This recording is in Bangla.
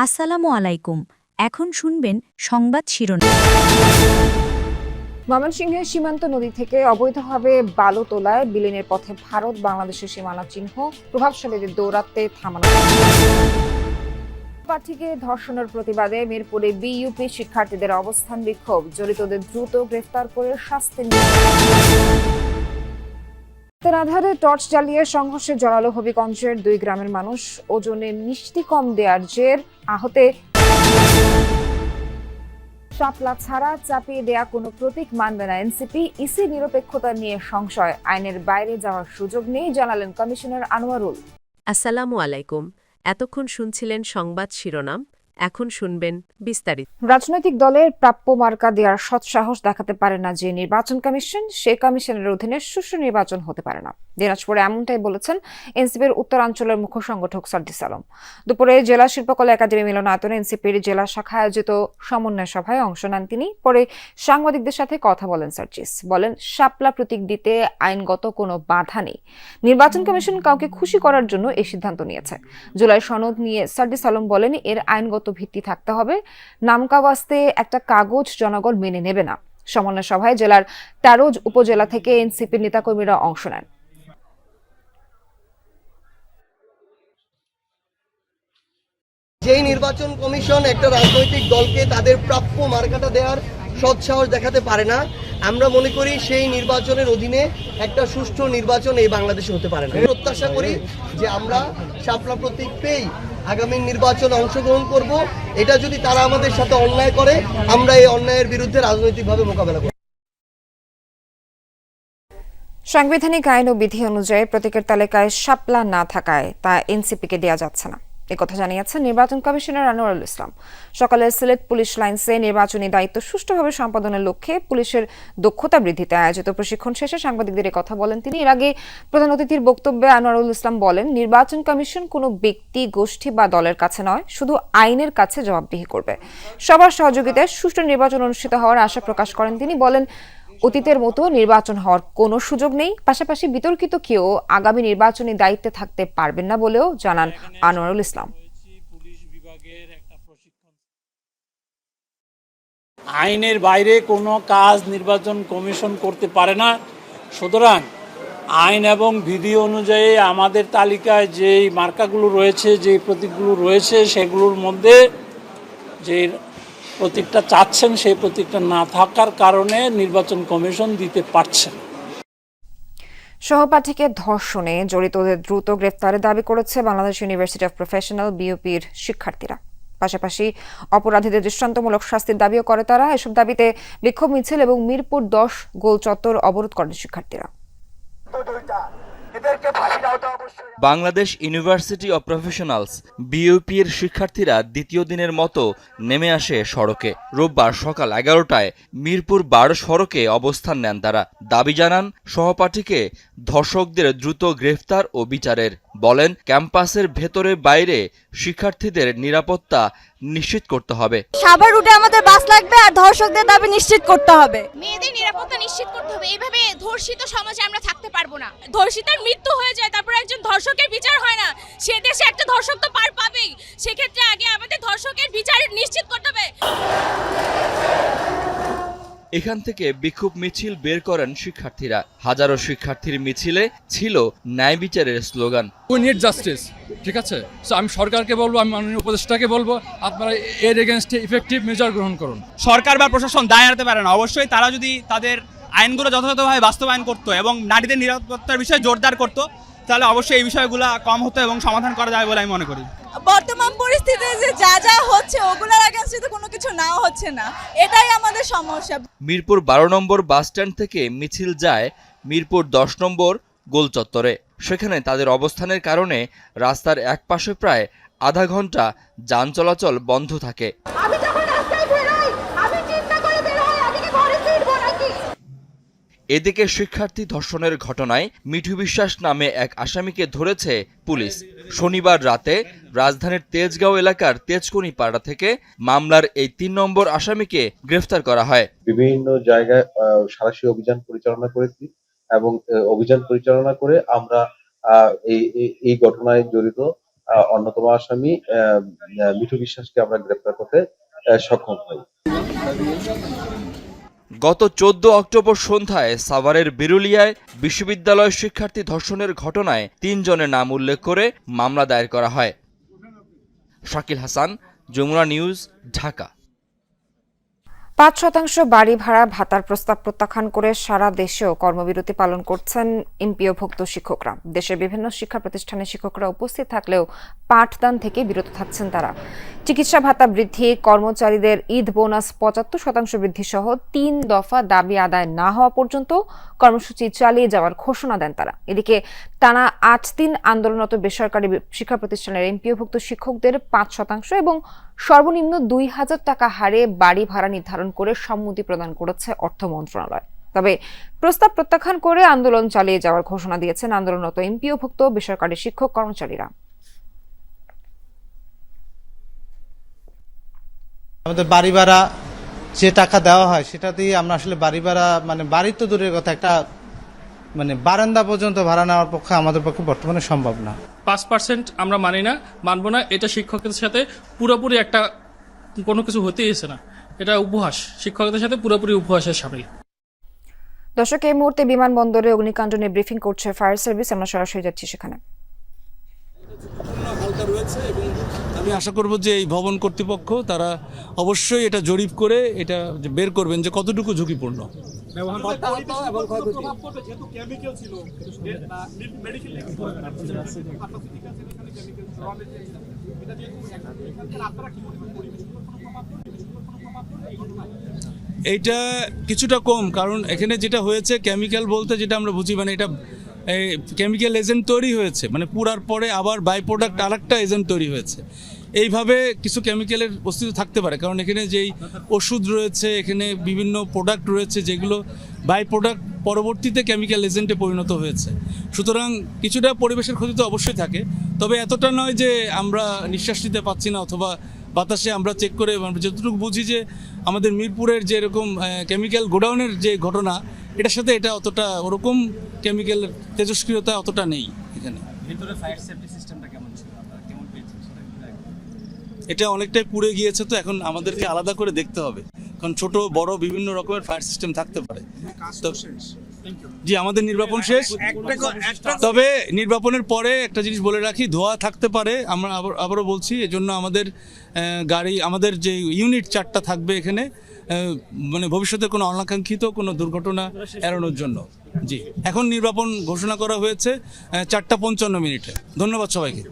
আসসালামু আলাইকুম। এখন শুনবেন সংবাদ শিরোনাম। ময়মনসিংহের সীমান্ত নদী থেকে অবৈধভাবে বালু তোলায় বিলীনের পথে ভারত বাংলাদেশের সীমানা চিহ্ন প্রভাবশালীদের দৌরাত্মে থামানো। প্রার্থীকে ধর্ষণের প্রতিবাদে মিরপুরে বিইউপি শিক্ষার্থীদের অবস্থান বিক্ষোভ, জড়িতদের দ্রুত গ্রেফতার করে শাস্তি। রাতের আধারে টর্চ জ্বালিয়ে সংঘর্ষে জড়ালো হবিগঞ্জের 2 গ্রামের মানুষ, ওজনে মিষ্টি কম দেওয়ার জের, আহতে। শাপলা ছাড়া চাপিয়ে দেয়া কোনো প্রতীক মানবে না এনসিপি, ইসি নিরপেক্ষতা নিয়ে সংশয়, আইনের বাইরে যাওয়ার সুযোগ নেই জানালেন কমিশনার আনোয়ারুল। আসসালামু আলাইকুম। এতক্ষণ শুনছিলেন সংবাদ শিরোনাম, এখন শুনবেন বিস্তারিত। রাজনৈতিক দলের প্রাপ্য মার্কা দেওয়ার সৎসাহস দেখাতে পারে না যে নির্বাচন কমিশন, সে কমিশনের অধীনে সুষ্ঠু নির্বাচন হতে পারে না। দিনাজপুরে এমনটাই বলেছেন এনসিপির উত্তরাঞ্চলের মুখ্য সংগঠক সার্জিস আলম। দুপুরে জেলা শিল্পকলা একাডেমি মিলনায়তনে এনসিপির জেলা শাখা আয়োজিত সমন্বয় সভায় অংশ নেন তিনি। পরে সাংবাদিকদের সাথে কথা বলেন সার্জিস। বলেন, শাপলা প্রতীক দিতে আইনগত কোনো বাধা নেই। নির্বাচন কমিশন কাউকে খুশি করার জন্য এই সিদ্ধান্ত নিয়েছে। জুলাই সনদ নিয়ে সার্জিস আলম বলেন, এর আইনগত ভিত্তি থাকতে হবে। নামকাওয়াস্তে একটা কাগজ জনগণ মেনে নেবে না। সমন্বয় সভায় জেলার 13 উপজেলা থেকে এনসিপির নেতাকর্মীরা অংশ নেন। যেই নির্বাচন কমিশন একটা রাজনৈতিক দলকে তাদের প্রাপ্য মার্কাটা দেওয়ার সৎসাহস দেখাতে পারে না, আমরা মনে করি সেই নির্বাচনের অধীনে একটা সুষ্ঠু নির্বাচন এই বাংলাদেশে হতে পারে না। প্রত্যাশা করি যে আমরা শাপলা প্রতীক পেয়েই আগামী নির্বাচনে অংশগ্রহণ করব। এটা যদি তারা আমাদের সাথে অন্যায় করে, আমরা এই অন্যায়ের বিরুদ্ধে রাজনৈতিকভাবে মোকাবেলা করব। সাংবিধানিক আইন ও বিধি অনুযায়ী প্রতীকের তালিকায় শাপলা না থাকায় তা এনসিপিকে দেওয়া যাচ্ছে না, একথা জানিয়েছেন নির্বাচন কমিশনার আনোয়ারুল ইসলাম। সকালে সিলেট পুলিশ লাইন্সে নির্বাচনী দায়িত্ব সুষ্ঠুভাবে সম্পাদনের লক্ষ্যে পুলিশের দক্ষতা বৃদ্ধিতে আয়োজিত প্রশিক্ষণ শেষে সাংবাদিকদের কথা বলেন তিনি। এর আগে প্রধান অতিথির বক্তব্যে আনোয়ারুল ইসলাম বলেন, নির্বাচন কমিশন কোনো ব্যক্তি, গোষ্ঠী বা দলের কাছে নয়, শুধু আইনের কাছে জবাবদিহি করবে। সবার সহযোগিতায় সুষ্ঠু নির্বাচন অনুষ্ঠিত হওয়ার আশা প্রকাশ করেন তিনি। বলেন, অতীতের মতো নির্বাচন হওয়ার কোনো সুযোগ নেই, পাশাপাশি বিতর্কিত কেউ আগামী নির্বাচনী দায়িত্বে থাকতে পারবেন না বলেও জানান আনোয়ারুল ইসলাম। আইনের বাইরে কোনো কাজ নির্বাচন কমিশন করতে পারে না। সুতরাং আইন এবং বিধি অনুযায়ী আমাদের তালিকায় যেই মার্কাগুলো রয়েছে, যে প্রতীকগুলো রয়েছে, সেগুলোর মধ্যে যে প্রতীকটা চাচ্ছেন সেই প্রতীকটা না থাকার কারণে নির্বাচন কমিশন দিতে পারছে না। সহপাঠীকে ধর্ষণে জড়িতদের দ্রুত গ্রেফতারের দাবি করেছে বাংলাদেশ ইউনিভার্সিটি অফ প্রফেশনাল বিইউপির শিক্ষার্থীরা। পাশাপাশি অপরাধীদের দৃষ্টান্তমূলক শাস্তির দাবিও করে তারা। এসব দাবিতে বিক্ষোভ মিছিল এবং মিরপুর 10 গোল চত্বর অবরোধ করেন শিক্ষার্থীরা। বাংলাদেশ ইউনিভার্সিটি অব প্রফেশনালস বিইউপির শিক্ষার্থীরা দ্বিতীয় দিনের মতো নেমে আসে সড়কে। রোববার সকাল 11টায় মিরপুর 12 সড়কে অবস্থান নেন তারা। দাবি জানান সহপাঠীকে ধর্ষকদের দ্রুত গ্রেফতার ও বিচারের। বলেন, ক্যাম্পাসের ভেতরে বাইরে শিক্ষার্থীদের নিরাপত্তা নিশ্চিত করতে হবে। সাভার রুটে আমাদের বাস লাগবে আর ধর্ষকদের দাবি নিশ্চিত করতে হবে। মেয়েদের নিরাপত্তা নিশ্চিত করতে হবে। এইভাবে ধর্ষিত সমাজে আমরা থাকতে পারবো না। ধর্ষিতার মৃত্যু হয়ে যায়, তারপর একজন ধর্ষকের বিচার হয় না। সে দেশে একটা ধর্ষক তো পার পাবেই। সেক্ষেত্রে আগে আমাদের ধর্ষকের বিচার নিশ্চিত করতে হবে। এখান থেকে বিক্ষোভ মিছিল বের করেন শিক্ষার্থীরা। হাজারো শিক্ষার্থীর মিছিলে ছিল ন্যায় বিচারের স্লোগান। We need justice. ঠিক আছে, সো আমি সরকারকে বলবো, আমি মাননীয় উপদেষ্টাকে বলবো, আপনারা এর এগেনস্টে ইফেক্টিভ মেজার গ্রহণ করুন। সরকার বা প্রশাসন দায় এড়াতে পারে না। অবশ্যই তারা যদি তাদের আইনগুলো যথাযথভাবে বাস্তবায়ন করতো এবং নারীদের নিরাপত্তার বিষয়ে জোরদার করতো, তাহলে অবশ্যই এই বিষয়গুলো কম হতো এবং সমাধান করা যায় বলে আমি মনে করি। বর্তমান পরিস্থিতিতে যে যা হচ্ছে ওগুলোর এগেনস্টে তো কোনো কিছু নাও হচ্ছে না, এটাই আমাদের সমস্যা। মিরপুর 12 নম্বর বাস স্ট্যান্ড থেকে মিছিল যায় মিরপুর 10 নম্বর গোল চত্বরে। সেখানে তাদের অবস্থানের কারণে রাস্তার একপাশে প্রায় আধা ঘন্টা যান চলাচল বন্ধ থাকে। এদিকে শিক্ষার্থী ধর্ষণের ঘটনায় মিঠু বিশ্বাস নামে এক আসামিকে ধরেছে পুলিশ। শনিবার রাতে রাজধানীর তেজগাঁও এলাকার তেজকনি পাড়া থেকে মামলার এই 3 নম্বর আসামিকে গ্রেফতার করা হয়। বিভিন্ন জায়গায় সাঁড়াশি অভিযান পরিচালনা করেছি এবং অভিযান পরিচালনা করে আমরা এই ঘটনায় জড়িত অন্যতম আসামি মিঠু বিশ্বাসকে আমরা গ্রেপ্তার করতে সক্ষম হই। গত 14 অক্টোবর সন্ধ্যায় সাভারের বিরুলিয়ায় বিশ্ববিদ্যালয় শিক্ষার্থী ধর্ষণের ঘটনায় 3 জনের নাম উল্লেখ করে মামলা দায়ের করা হয়। শাকিল হাসান, যমুনা নিউজ, ঢাকা। ৫% বাড়ি ভাড়া ভাতার প্রস্তাব প্রত্যাখ্যান করে সারা দেশেও কর্মবিরতি পালন করছেন এমপিওভুক্ত শিক্ষকরা। দেশের বিভিন্ন শিক্ষা প্রতিষ্ঠানে শিক্ষকরা উপস্থিত থাকলেও পাঠদান থেকে বিরত থাকছেন তারা। চিকিৎসা ভাতা বৃদ্ধি, কর্মচারীদের ঈদ বোনাস ৭৫% বৃদ্ধি সহ 3 দফা দাবি আদায় না হওয়া পর্যন্ত কর্মসূচি চালিয়ে যাওয়ার ঘোষণা দেন তারা। এদিকে টানা 8 দিন আন্দোলনরত বেসরকারি শিক্ষা প্রতিষ্ঠানের এমপিওভুক্ত শিক্ষকদের 5% এবং সর্বনিম্ন ২,০০০ টাকা হারে বাড়ি ভাড়া নির্ধারণ করে সম্মতি প্রদান করেছে অর্থ মন্ত্রণালয়। তবে প্রস্তাব প্রত্যাখ্যান করে আন্দোলন চালিয়ে যাওয়ার ঘোষণা দিয়েছেন আন্দোলনরত এমপিওভুক্ত বেসরকারি শিক্ষক কর্মচারীরা। আমাদের বাড়ি ভাড়া যে টাকা দেওয়া হয় সেটা দিয়ে আমরা আসলে বাড়ি ভাড়া মানে বাড়ির তো দূরের কথা, একটা মানে বারান্দা পর্যন্ত ভাড়া নেওয়ার পক্ষে আমাদের পক্ষে বর্তমানে সম্ভব না। 5% আমরা মানবো না। এটা শিক্ষকদের সাথে পুরোপুরি একটা কোনো কিছু হতেই এসে না, এটা উপহাস, শিক্ষকদের সাথে পুরোপুরি উপহাসের সামিল। দর্শক, এই মুহূর্তে বিমানবন্দরে অগ্নিকাণ্ড নিয়ে ব্রিফিং করছে ফায়ার সার্ভিস। আমরা সরাসরি যাচ্ছি সেখানে। আমি আশা করব যে এই ভবন কর্তৃপক্ষ তারা অবশ্যই এটা জরিপ করে এটা বের করবেন যে কতটুকু ঝুঁকিপূর্ণ। এইটা কিছুটা কম, কারণ এখানে যেটা হয়েছে কেমিক্যাল বলতে যেটা আমরা বুঝি মানে এটা কেমিক্যাল এজেন্ট তৈরি হয়েছে, মানে পুরার পরে আবার বাই প্রোডাক্ট আরেকটা এজেন্ট তৈরি হয়েছে। এইভাবে কিছু কেমিক্যালের অস্তিত্ব থাকতে পারে, কারণ এখানে যেই ওষুধ রয়েছে, এখানে বিভিন্ন প্রোডাক্ট রয়েছে যেগুলো বাই প্রোডাক্ট পরবর্তীতে কেমিক্যাল এজেন্টে পরিণত হয়েছে। সুতরাং কিছুটা পরিবেশের ক্ষতি তো অবশ্যই থাকে, তবে এতটা নয় যে আমরা নিঃশ্বাস নিতে পাচ্ছি না অথবা বাতাসে আমরা চেক করে যতটুকু বুঝি যে আমাদের মিরপুরের যে এরকম কেমিক্যাল গোডাউনের যে ঘটনা, এটার সাথে এটা অতটা ওরকম কেমিক্যালের তেজস্ক্রিয়তা অতটা নেই এখানে। এটা অনেকটাই পুড়ে গিয়েছে, তো এখন আমাদেরকে আলাদা করে দেখতে হবে, কারণ ছোট বড় বিভিন্ন রকমের ফায়ার সিস্টেম থাকতে পারে। জি, আমাদের নির্বাপন শেষ, তবে নির্বাপনের পরে একটা জিনিস বলে রাখি, ধোঁয়া থাকতে পারে। আমরা আবারও বলছি, এজন্য আমাদের গাড়ি, আমাদের যে ইউনিট 4টা থাকবে এখানে, মানে ভবিষ্যতে কোনো অনাকাঙ্ক্ষিত কোনো দুর্ঘটনা এড়ানোর জন্য। জি, এখন নির্বাপন ঘোষণা করা হয়েছে 4টা 55 মিনিটে। ধন্যবাদ সবাইকে।